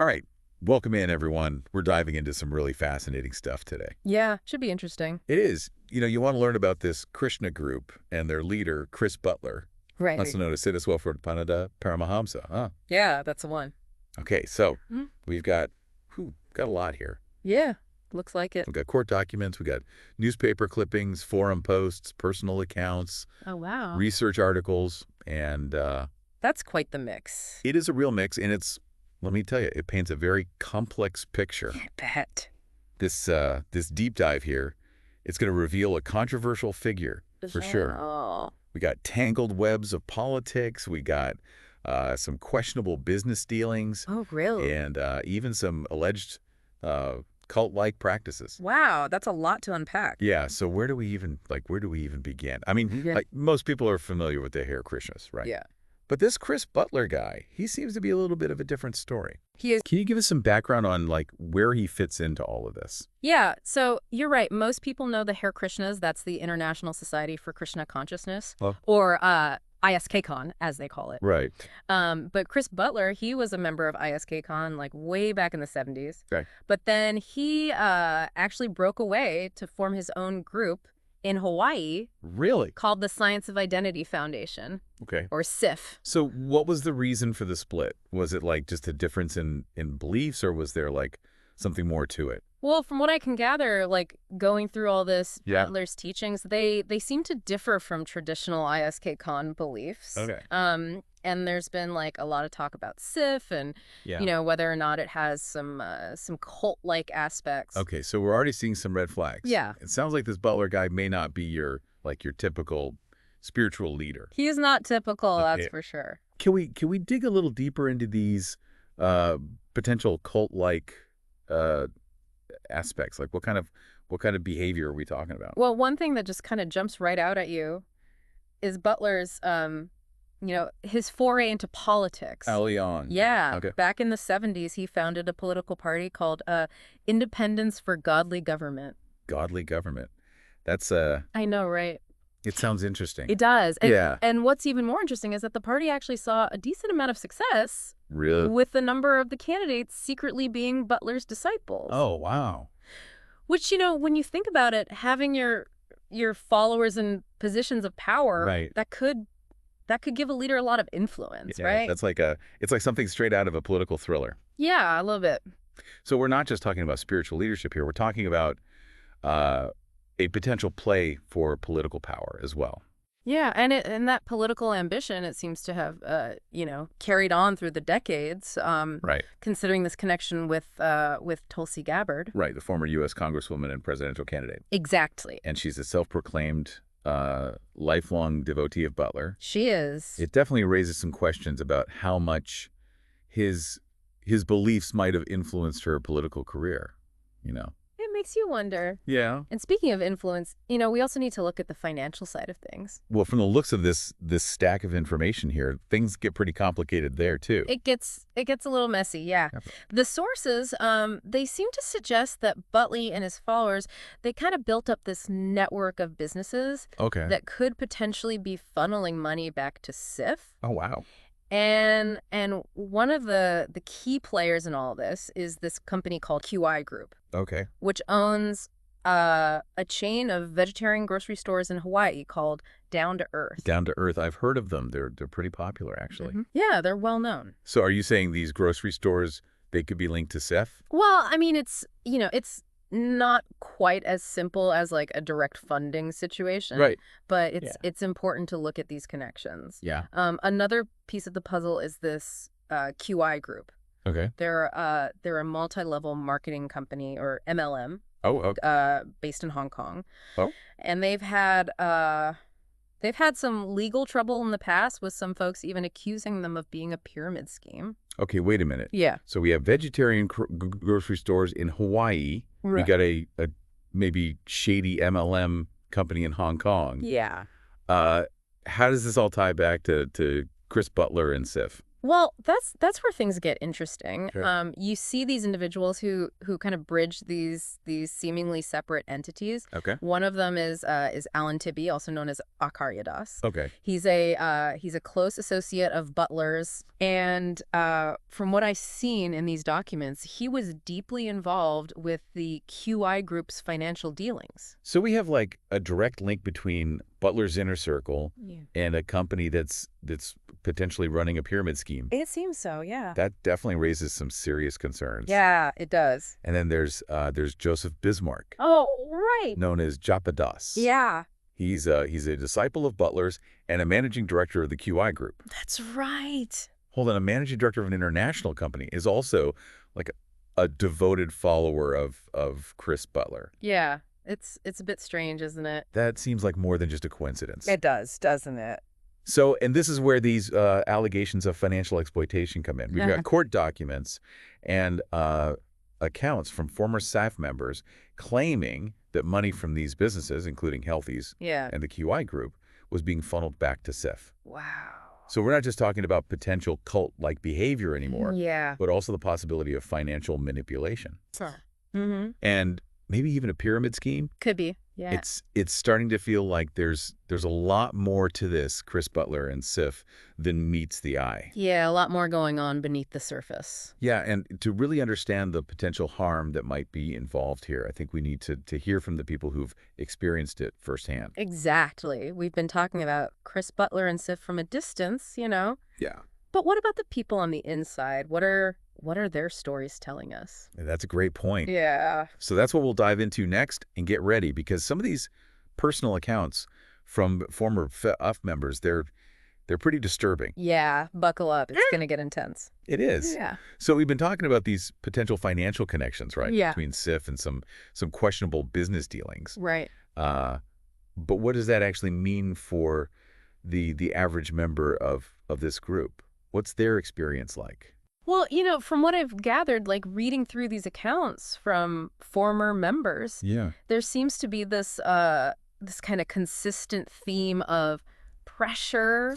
All right. Welcome in, everyone. We're diving into some really fascinating stuff today. Yeah, should be interesting. It is. You want to learn about this Krishna group and their leader, Chris Butler, Right. also known as Siddhaswarupananda Paramahamsa. Huh? Yeah, that's the one. Okay, so Mhm. we've got a lot here. Yeah, looks like it. We've got court documents, we've got newspaper clippings, forum posts, personal accounts, Oh, wow. research articles, and That's quite the mix. it is a real mix, and let me tell you, it paints a very complex picture. I bet. This deep dive here, it's going to reveal a controversial figure for sure. Oh. We got tangled webs of politics. We got some questionable business dealings, Oh, really? and even some alleged cult-like practices. Wow, that's a lot to unpack. Yeah. So where do we even begin? I mean, Yeah. like most people are familiar with the Hare Krishnas, right? Yeah. But this Chris Butler guy, he seems to be a little bit of a different story. He is. Can you give us some background on where he fits into all of this? Yeah, so you're right. Most people know the Hare Krishnas. That's the International Society for Krishna Consciousness, Oh. or ISKCon, as they call it. Right. But Chris Butler, he was a member of ISKCon like way back in the 70s. Okay. But then he actually broke away to form his own group in Hawaii Really? called the Science of Identity Foundation, Okay. or SIF. So what was the reason for the split? Was it just a difference in beliefs, or was there something more to it? Well, from what I can gather, like going through all this, Yeah. Butler's teachings, they seem to differ from traditional ISKCon beliefs. Okay. And there's been like a lot of talk about SIF and Yeah. whether or not it has some cult-like aspects. Okay, so we're already seeing some red flags. Yeah. It sounds like this Butler guy may not be your typical spiritual leader. He is not typical, that's Okay. for sure. Can we dig a little deeper into these potential cult-like aspects? Like what kind of behavior are we talking about? Well, one thing that just kind of jumps right out at you is Butler's, his foray into politics. Early on. Yeah. Okay. Back in the 70s, he founded a political party called Independence for Godly Government. Godly government. That's I know, right? it sounds interesting. It does. And, Yeah. And what's even more interesting is that the party actually saw a decent amount of success Really? with the number of the candidates secretly being Butler's disciples. Oh, wow. Which, when you think about it, having your followers in positions of power, Right. that could give a leader a lot of influence, Yeah, right? that's it's like something straight out of a political thriller. Yeah, a little bit. So we're not just talking about spiritual leadership here. We're talking about a potential play for political power as well. Yeah, and that political ambition, it seems to have, carried on through the decades. Right. Considering this connection with Tulsi Gabbard. Right. The former U.S. Congresswoman and presidential candidate. Exactly. And she's a self-proclaimed lifelong devotee of Butler. She is. It definitely raises some questions about how much his beliefs might have influenced her political career, It makes you wonder. Yeah. And speaking of influence, we also need to look at the financial side of things. Well, from the looks of this stack of information here, things get pretty complicated there too. It gets a little messy, yeah. Yep. The sources, they seem to suggest that Butler and his followers, they kind of built up this network of businesses Okay. that could potentially be funneling money back to SIF. Oh, wow. And one of the key players in all this is this company called QI Group, Okay. which owns a chain of vegetarian grocery stores in Hawaii called Down to Earth. Down to Earth. I've heard of them. They're pretty popular, actually. Mhm. Yeah, they're well known. So are you saying these grocery stores, they could be linked to SIF? Well, I mean, it's not quite as simple as like a direct funding situation. Right. But it's important to look at these connections. Yeah. Another piece of the puzzle is this QI Group. Okay. They're a multi-level marketing company, or MLM, Oh, okay. based in Hong Kong. Oh. And they've had some legal trouble in the past, with some folks even accusing them of being a pyramid scheme. Okay, wait a minute. Yeah. So we have vegetarian grocery stores in Hawaii. Right. We got a maybe shady MLM company in Hong Kong. Yeah. How does this all tie back to Chris Butler and SIF? Well, that's where things get interesting. Sure. You see these individuals who kind of bridge these seemingly separate entities. Okay. One of them is Alan Tibby, also known as Akaryadas. Okay. He's a close associate of Butler's, and from what I've seen in these documents, he was deeply involved with the QI group's financial dealings. So we have like a direct link between Butler's inner circle Yeah. and a company that's potentially running a pyramid scheme. It seems so, yeah. That definitely raises some serious concerns. Yeah, it does. And then there's Joseph Bismarck, Oh, right. known as Jagad. Yeah. He's a disciple of Butler's and a managing director of the QI group. That's right. Hold on, a managing director of an international company is also like a devoted follower of Chris Butler. Yeah. It's a bit strange, isn't it? That seems like more than just a coincidence. It does, doesn't it? So, and this is where these allegations of financial exploitation come in. We've got court documents and accounts from former staff members claiming that money from these businesses, including Healthy's Yeah. and the QI group, was being funneled back to SIF. Wow. So we're not just talking about potential cult-like behavior anymore, Yeah. but also the possibility of financial manipulation. Sure. Mm-hmm. And maybe even a pyramid scheme. Could be. Yeah. It's starting to feel like there's a lot more to this Chris Butler and SIF than meets the eye. Yeah, a lot more going on beneath the surface. Yeah, and to really understand the potential harm that might be involved here, I think we need to hear from the people who've experienced it firsthand. Exactly. We've been talking about Chris Butler and Sif from a distance, you know. Yeah. But what about the people on the inside? What are their stories telling us? That's a great point. Yeah. So that's what we'll dive into next, and get ready, because some of these personal accounts from former FUF members, they're pretty disturbing. Yeah, buckle up. It's going to get intense. It is. Yeah. So we've been talking about these potential financial connections, right? Yeah. Between SIF and some questionable business dealings. Right. But what does that actually mean for the average member of this group? What's their experience like? Well, you know, from what I've gathered, like reading through these accounts from former members, Yeah. there seems to be this this kind of consistent theme of pressure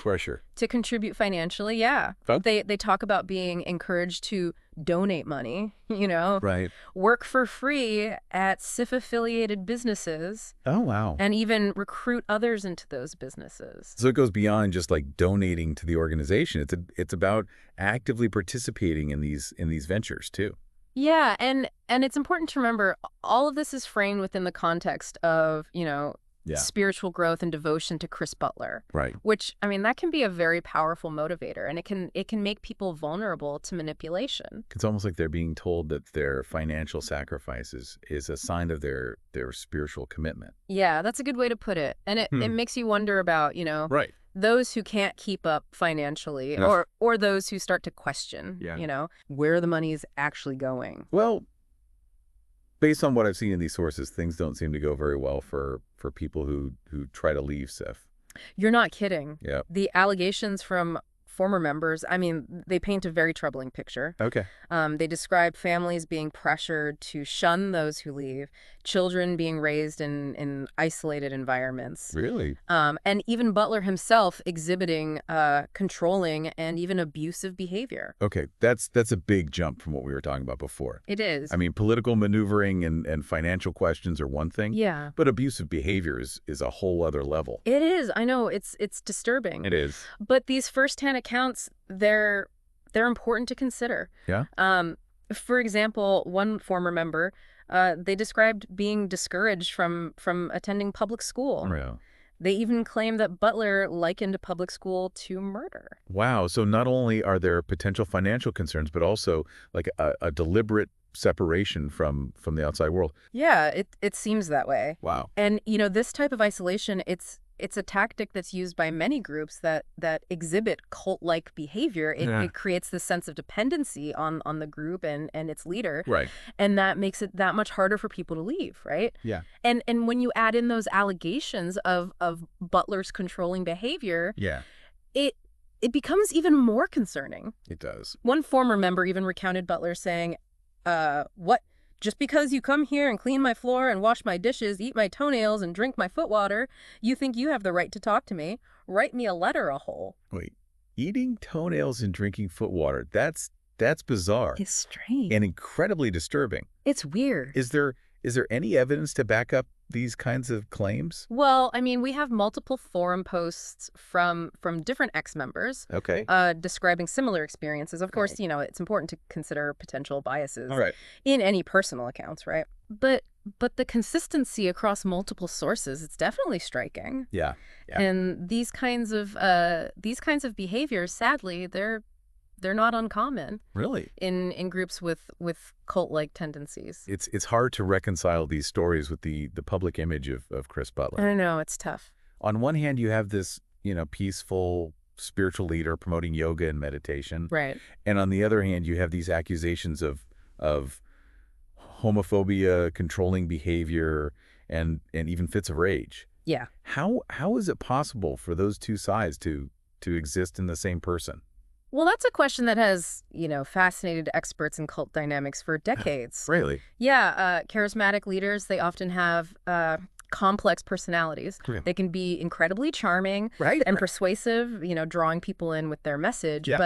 to contribute financially. Yeah. Fun. They talk about being encouraged to donate money, you know, Right. work for free at SIF-affiliated businesses, Oh, wow. and even recruit others into those businesses. So it goes beyond just like donating to the organization. It's about actively participating in these ventures too. Yeah, and it's important to remember all of this is framed within the context of, you know, Yeah. spiritual growth and devotion to Chris Butler. Right. Which, I mean, that can be a very powerful motivator, and it can make people vulnerable to manipulation. It's almost like they're being told that their financial sacrifices is a sign of their spiritual commitment. Yeah, that's a good way to put it. And it makes you wonder about, you know, Right. those who can't keep up financially, Yeah. or those who start to question, Yeah. you know, where the money is actually going. Well, based on what I've seen in these sources, things don't seem to go very well for people who try to leave SIF. You're not kidding. Yeah. The allegations from former members, I mean, they paint a very troubling picture. Okay. They describe families being pressured to shun those who leave, children being raised in isolated environments. Really? And even Butler himself exhibiting controlling and even abusive behavior. Okay. That's a big jump from what we were talking about before. It is. I mean, political maneuvering and financial questions are one thing. Yeah. But abusive behavior is a whole other level. It is. I know. It's disturbing. It is. But these firsthand accounts, they're important to consider. Yeah? For example, one former member, they described being discouraged from attending public school. Yeah. They even claim that Butler likened public school to murder. Wow. So not only are there potential financial concerns, but also like a deliberate separation from the outside world. Yeah, it seems that way. Wow. And, you know, this type of isolation, it's a tactic that's used by many groups that exhibit cult-like behavior. It creates this sense of dependency on the group and its leader. Right. And that makes it that much harder for people to leave, right? Yeah. And when you add in those allegations of Butler's controlling behavior, Yeah. it becomes even more concerning. It does. One former member even recounted Butler saying, what? Just because you come here and clean my floor and wash my dishes, eat my toenails and drink my foot water, you think you have the right to talk to me? Write me a letter a hole. Wait. Eating toenails and drinking foot water. That's bizarre It's strange. and incredibly disturbing. It's weird. Is there any evidence to back up these kinds of claims? Well, I mean, we have multiple forum posts from different ex-members Okay. describing similar experiences. Of course, it's important to consider potential biases All right. in any personal accounts, right? But the consistency across multiple sources, it's definitely striking. Yeah. And these kinds of behaviors, sadly, they're not uncommon. Really? In groups with cult-like tendencies. It's hard to reconcile these stories with the public image of Chris Butler. I know, it's tough. On one hand, you have this, peaceful spiritual leader promoting yoga and meditation. Right. And on the other hand, you have these accusations of homophobia, controlling behavior, and even fits of rage. Yeah. How is it possible for those two sides to exist in the same person? Well, that's a question that has, fascinated experts in cult dynamics for decades. Really? Yeah, charismatic leaders, they often have complex personalities. Yeah. They can be incredibly charming and persuasive, drawing people in with their message. Yeah.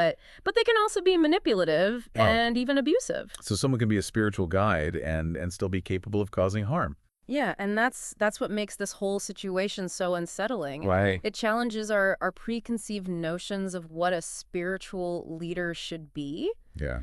But they can also be manipulative and even abusive. So someone can be a spiritual guide and still be capable of causing harm. Yeah, and that's what makes this whole situation so unsettling. Right. It challenges our preconceived notions of what a spiritual leader should be. Yeah.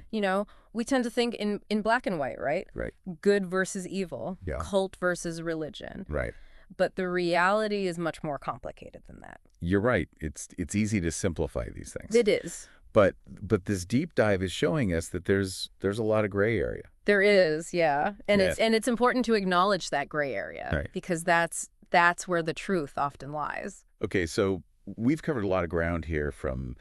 We tend to think in black and white, right? Right. Good versus evil, Yeah. cult versus religion. Right. But the reality is much more complicated than that. You're right. It's easy to simplify these things. It is. But this deep dive is showing us that there's a lot of gray area. There is, yeah. And Yeah. it's important to acknowledge that gray area Right. because that's where the truth often lies. Okay, so we've covered a lot of ground here from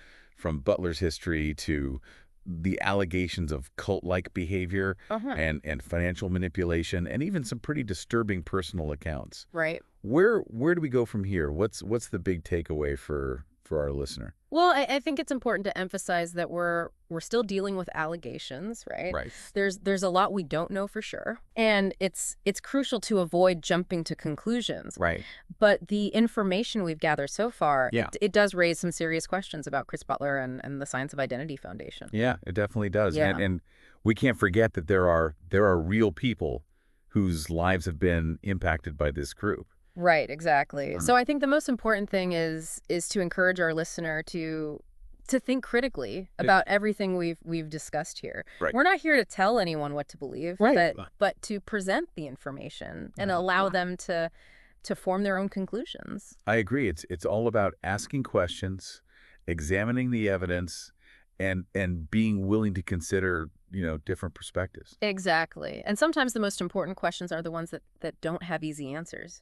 Butler's history to the allegations of cult-like behavior and financial manipulation and even some pretty disturbing personal accounts. Right. Where do we go from here? What's the big takeaway for our listener? Well, I think it's important to emphasize that we're still dealing with allegations, right? Right. There's a lot we don't know for sure, and it's crucial to avoid jumping to conclusions. Right. But the information we've gathered so far, Yeah. it does raise some serious questions about Chris Butler and the Science of Identity Foundation. Yeah, it definitely does. Yeah. And we can't forget that there are real people whose lives have been impacted by this group. Right, exactly. So I think the most important thing is to encourage our listener to think critically about everything we've discussed here. Right. We're not here to tell anyone what to believe, Right. but to present the information and allow them to form their own conclusions. I agree. It's all about asking questions, examining the evidence, and being willing to consider, different perspectives. Exactly. And sometimes the most important questions are the ones that don't have easy answers.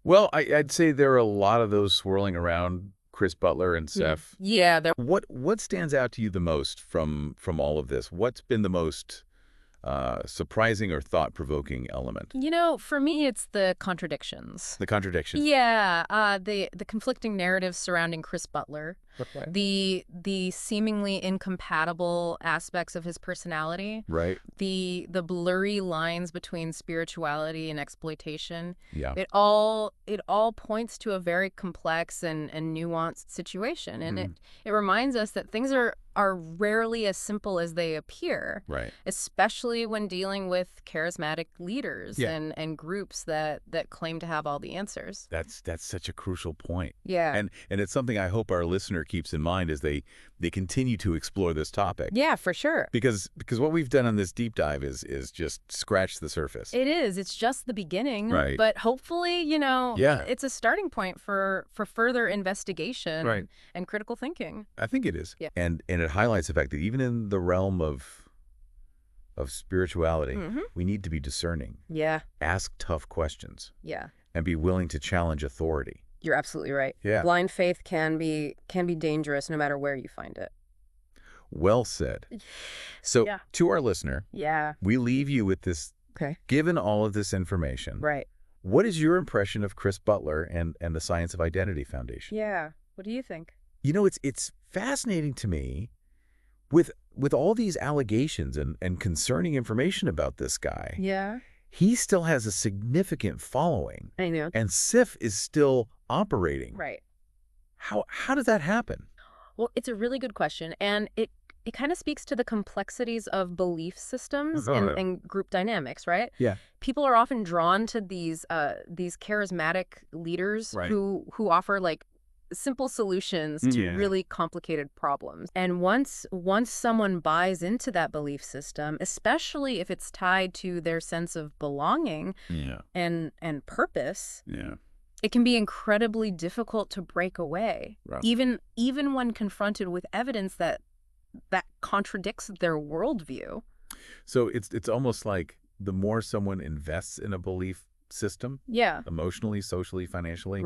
Well, I'd say there are a lot of those swirling around Chris Butler and Seth. Yeah. What stands out to you the most from all of this? What's been the most surprising or thought-provoking element? For me, it's the contradictions. The contradictions. Yeah, the conflicting narratives surrounding Chris Butler, the seemingly incompatible aspects of his personality, Right. the blurry lines between spirituality and exploitation. Yeah. It all points to a very complex and nuanced situation, and it reminds us that things are rarely as simple as they appear. Right. Especially when dealing with charismatic leaders Yeah. and groups that claim to have all the answers. That's such a crucial point. Yeah. And it's something I hope our listener keeps in mind as they continue to explore this topic. Yeah, for sure. Because what we've done on this deep dive is just scratch the surface. It is. It's just the beginning. Right. But hopefully, Yeah. it's a starting point for further investigation Right. and critical thinking. I think it is. Yeah. And it highlights the fact that even in the realm of spirituality, we need to be discerning, Yeah. ask tough questions, Yeah. and be willing to challenge authority. You're absolutely right. Yeah. Blind faith can be dangerous no matter where you find it. Well said. So Yeah. to our listener, Yeah. we leave you with this, Okay. given all of this information, Right. what is your impression of Chris Butler and the Science of Identity Foundation? Yeah. What do you think? It's fascinating to me with all these allegations and concerning information about this guy. Yeah. He still has a significant following, I know. and SIF is still operating. Right. How does that happen? Well, it's a really good question, and it kind of speaks to the complexities of belief systems and group dynamics, right? Yeah. People are often drawn to these charismatic leaders Right. who offer like simple solutions to really complicated problems. And once someone buys into that belief system, especially if it's tied to their sense of belonging and purpose, it can be incredibly difficult to break away, even when confronted with evidence that contradicts their worldview. So it's almost like the more someone invests in a belief system, emotionally, socially, financially,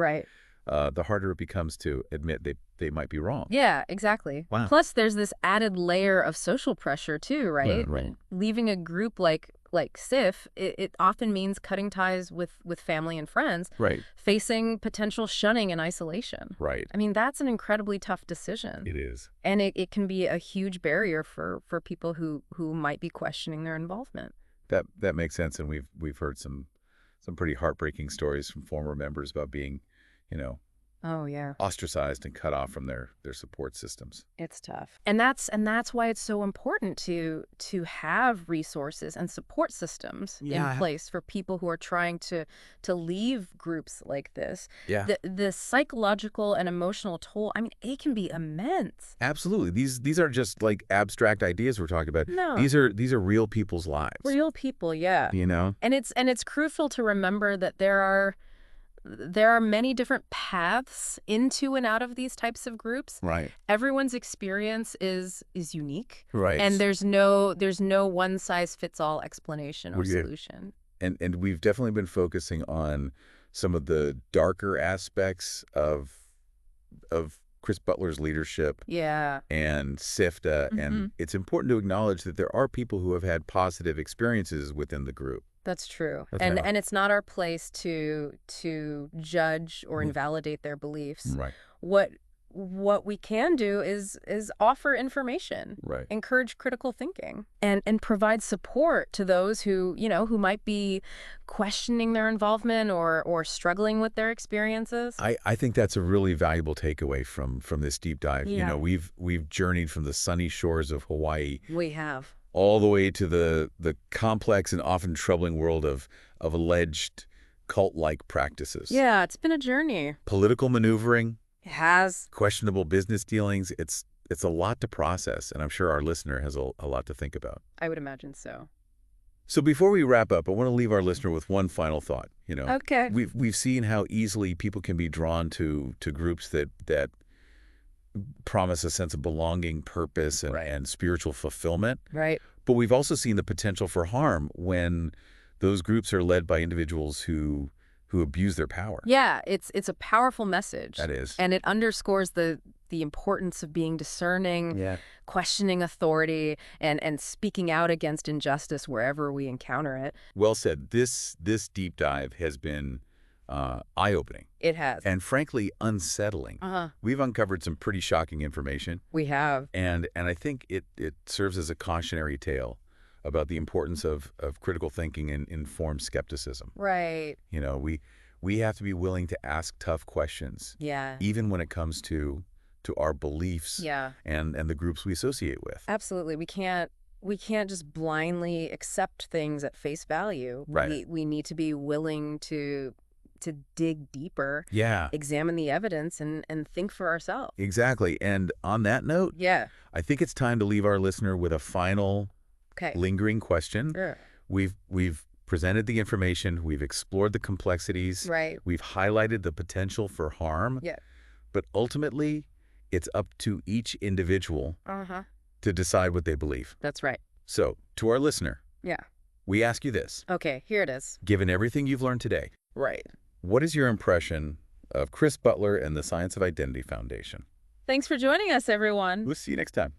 the harder it becomes to admit they might be wrong. Yeah, exactly. Wow. Plus, there's this added layer of social pressure too, right? Right. Leaving a group like SIF, it often means cutting ties with family and friends, facing potential shunning and isolation. Right. I mean, that's an incredibly tough decision. It is. And it can be a huge barrier for people who might be questioning their involvement. That makes sense, and we've heard some pretty heartbreaking stories from former members about being, ostracized and cut off from their support systems. It's tough. And that's why it's so important to have resources and support systems in place for people who are trying to leave groups like this. Yeah. The psychological and emotional toll, I mean, it can be immense. Absolutely. These are just like abstract ideas we're talking about. No. These are real people's lives. Real people, yeah. And it's crucial to remember that there are many different paths into and out of these types of groups. Right. Everyone's experience is unique. Right. And there's no one size fits all explanation or solution. And we've definitely been focusing on some of the darker aspects of Chris Butler's leadership. And SIFTA. And it's important to acknowledge that there are people who have had positive experiences within the group. That's true. And it's not our place to judge or invalidate their beliefs. Right. What we can do is offer information, encourage critical thinking, and provide support to those who might be questioning their involvement or struggling with their experiences. I think that's a really valuable takeaway from this deep dive. Yeah. We've journeyed from the sunny shores of Hawaii. We have. All the way to the complex and often troubling world of alleged cult-like practices. Yeah, it's been a journey. Political maneuvering. It has. Questionable business dealings. It's a lot to process, and I'm sure our listener has a lot to think about. I would imagine so. So before we wrap up, I want to leave our listener with one final thought. Okay. We've seen how easily people can be drawn to groups that promise a sense of belonging, purpose, and spiritual fulfillment. Right. But we've also seen the potential for harm when those groups are led by individuals who abuse their power. Yeah, it's a powerful message. That is. And it underscores the importance of being discerning, questioning authority, and speaking out against injustice wherever we encounter it. Well said. This deep dive has been eye-opening. It has. And frankly, unsettling. We've uncovered some pretty shocking information. We have. And I think it serves as a cautionary tale about the importance of critical thinking and informed skepticism. Right. We have to be willing to ask tough questions. Yeah. Even when it comes to our beliefs and the groups we associate with. Absolutely. We can't just blindly accept things at face value. Right. We need to be willing to dig deeper, examine the evidence, and think for ourselves. Exactly. And on that note, I think it's time to leave our listener with a final lingering question. Sure. We've presented the information, we've explored the complexities, we've highlighted the potential for harm, but ultimately, it's up to each individual to decide what they believe. That's right. So, to our listener, we ask you this. Okay, here it is. Given everything you've learned today, what is your impression of Chris Butler and the Science of Identity Foundation? Thanks for joining us, everyone. We'll see you next time.